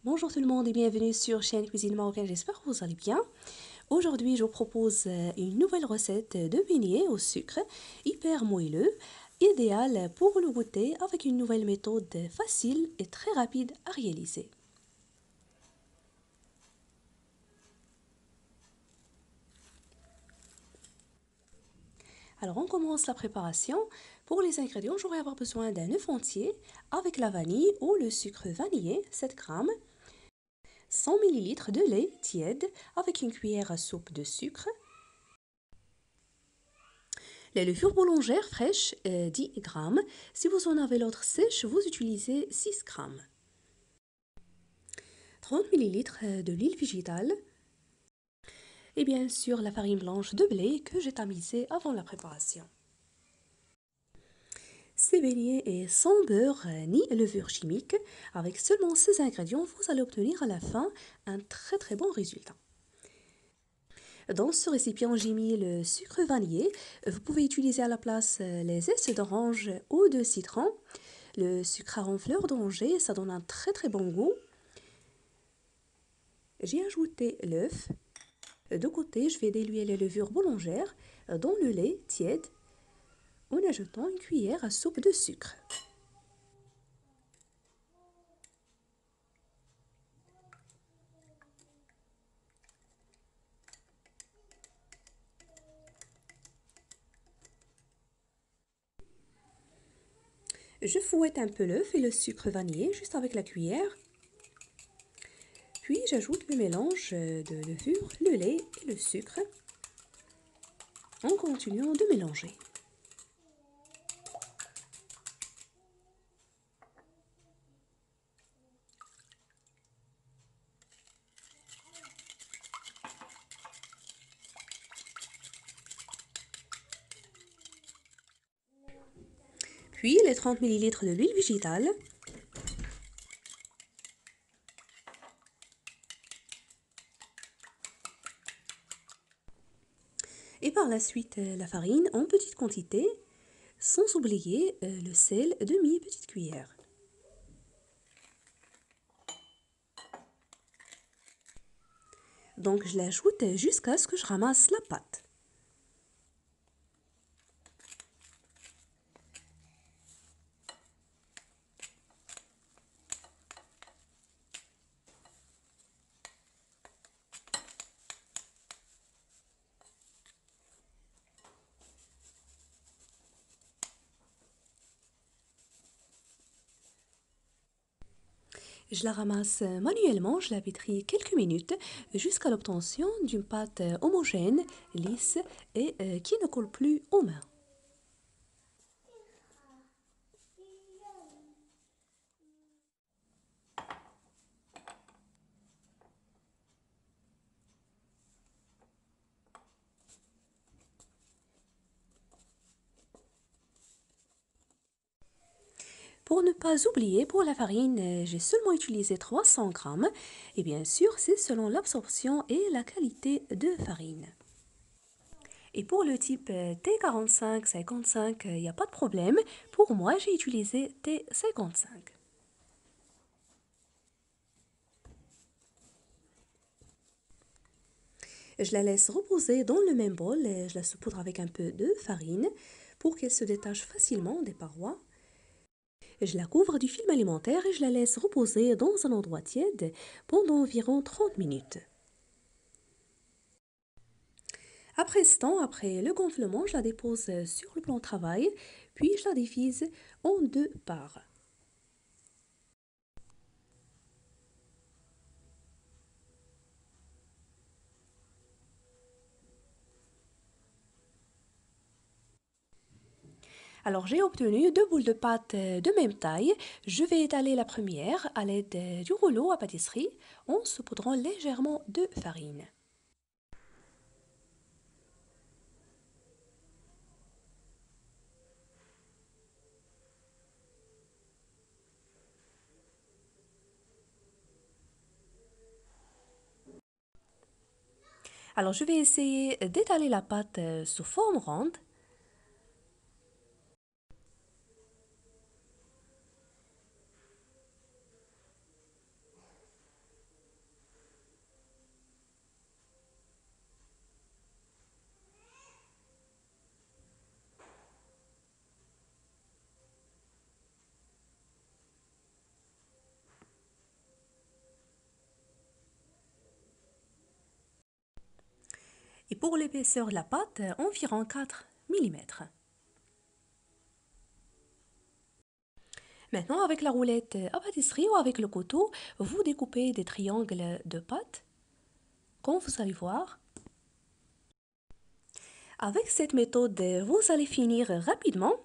Bonjour tout le monde et bienvenue sur chaîne Cuisine Marocaine, j'espère que vous allez bien. Aujourd'hui, je vous propose une nouvelle recette de beignets au sucre, hyper moelleux, idéal pour le goûter avec une nouvelle méthode facile et très rapide à réaliser. Alors on commence la préparation. Pour les ingrédients, j'aurai avoir besoin d'un œuf entier avec la vanille ou le sucre vanillé, 7 g, 100 ml de lait tiède avec une cuillère à soupe de sucre, les levures boulangères fraîches, 10 g. Si vous en avez l'autre sèche, vous utilisez 6 g. 30 ml de l'huile végétale. Et bien sûr la farine blanche de blé que j'ai tamisée avant la préparation. Ces beignets est sans beurre ni levure chimique. Avec seulement ces ingrédients, vous allez obtenir à la fin un très bon résultat. Dans ce récipient, j'ai mis le sucre vanillé. Vous pouvez utiliser à la place les zestes d'orange ou de citron. Le sucre en fleur d'oranger, ça donne un très bon goût. J'ai ajouté l'œuf. De côté, je vais diluer les levures boulangères dans le lait tiède en ajoutant une cuillère à soupe de sucre. Je fouette un peu l'œuf et le sucre vanillé juste avec la cuillère. Puis j'ajoute le mélange de levure, le lait et le sucre en continuant de mélanger. Puis les 30 ml de l'huile végétale. Et par la suite la farine en petite quantité, sans oublier le sel demi-petite cuillère. Donc je l'ajoute jusqu'à ce que je ramasse la pâte. Je la ramasse manuellement, je la pétris quelques minutes jusqu'à l'obtention d'une pâte homogène, lisse et qui ne colle plus aux mains. Pour ne pas oublier, pour la farine, j'ai seulement utilisé 300 g. Et bien sûr, c'est selon l'absorption et la qualité de farine. Et pour le type T45, 55, il n'y a pas de problème. Pour moi, j'ai utilisé T55. Je la laisse reposer dans le même bol et je la saupoudre avec un peu de farine pour qu'elle se détache facilement des parois. Je la couvre du film alimentaire et je la laisse reposer dans un endroit tiède pendant environ 30 minutes. Après ce temps, après le gonflement, je la dépose sur le plan de travail, puis je la divise en deux parts. Alors j'ai obtenu deux boules de pâte de même taille. Je vais étaler la première à l'aide du rouleau à pâtisserie en saupoudrant légèrement de farine. Alors je vais essayer d'étaler la pâte sous forme ronde. Et pour l'épaisseur de la pâte, environ 4 mm. Maintenant, avec la roulette à pâtisserie ou avec le couteau, vous découpez des triangles de pâte, comme vous allez voir. Avec cette méthode, vous allez finir rapidement,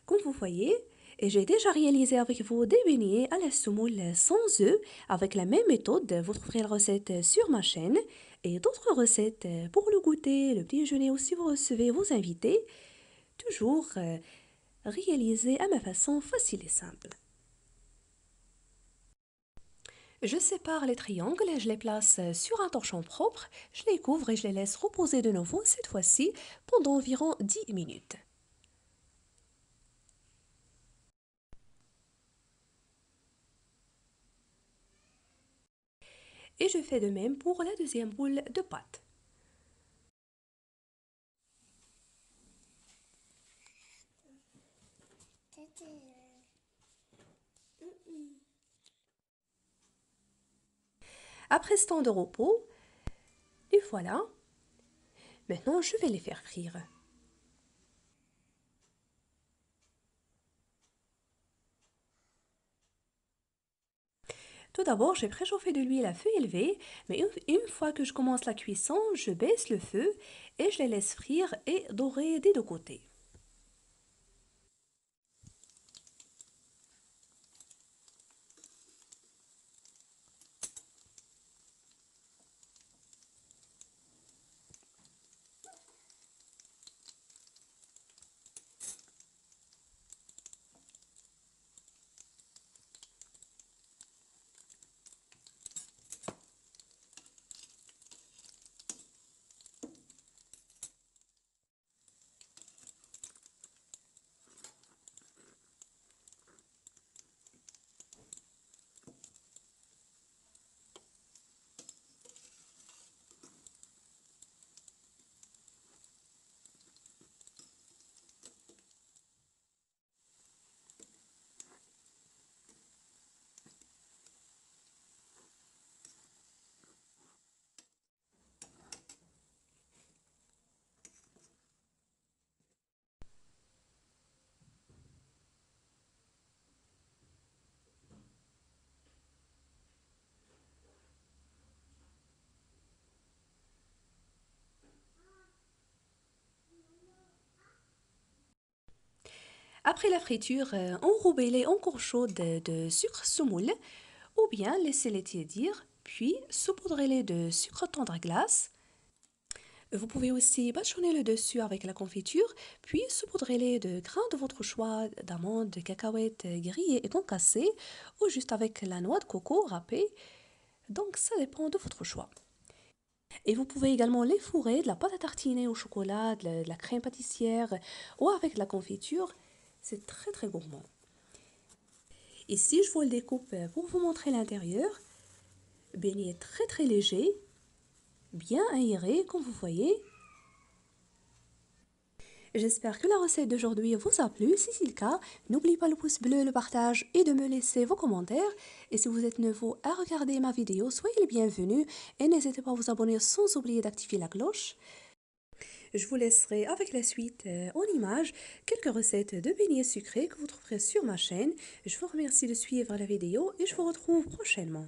comme vous voyez. Et j'ai déjà réalisé avec vous des beignets à la semoule sans œufs. Avec la même méthode, vous trouverez la recette sur ma chaîne. Et d'autres recettes pour le goûter, le petit déjeuner ou si vous recevez vos invités. Toujours réalisées à ma façon facile et simple. Je sépare les triangles, je les place sur un torchon propre, je les couvre et je les laisse reposer de nouveau, cette fois-ci, pendant environ 10 minutes. Et je fais de même pour la deuxième boule de pâte. Après ce temps de repos, et voilà, maintenant je vais les faire frire. Tout d'abord, j'ai préchauffé de l'huile à feu élevé, mais une fois que je commence la cuisson, je baisse le feu et je les laisse frire et dorer des deux côtés. Après la friture, enrobez-les encore chaudes de sucre semoule ou bien laissez-les tiédir, puis saupoudrez-les de sucre tendre à glace. Vous pouvez aussi bâchonner le dessus avec la confiture, puis saupoudrez-les de grains de votre choix, d'amandes, de cacahuètes grillées et concassées, ou juste avec la noix de coco râpée. Donc ça dépend de votre choix. Et vous pouvez également les fourrer de la pâte à tartiner au chocolat, de la crème pâtissière ou avec de la confiture. C'est très très gourmand. Ici, je vous le découpe pour vous montrer l'intérieur. Beignet très très léger, bien aéré comme vous voyez. J'espère que la recette d'aujourd'hui vous a plu. Si c'est le cas, n'oubliez pas le pouce bleu, le partage et de me laisser vos commentaires. Et si vous êtes nouveau à regarder ma vidéo, soyez les bienvenus et n'hésitez pas à vous abonner sans oublier d'activer la cloche. Je vous laisserai avec la suite en images quelques recettes de beignets sucrés que vous trouverez sur ma chaîne. Je vous remercie de suivre la vidéo et je vous retrouve prochainement.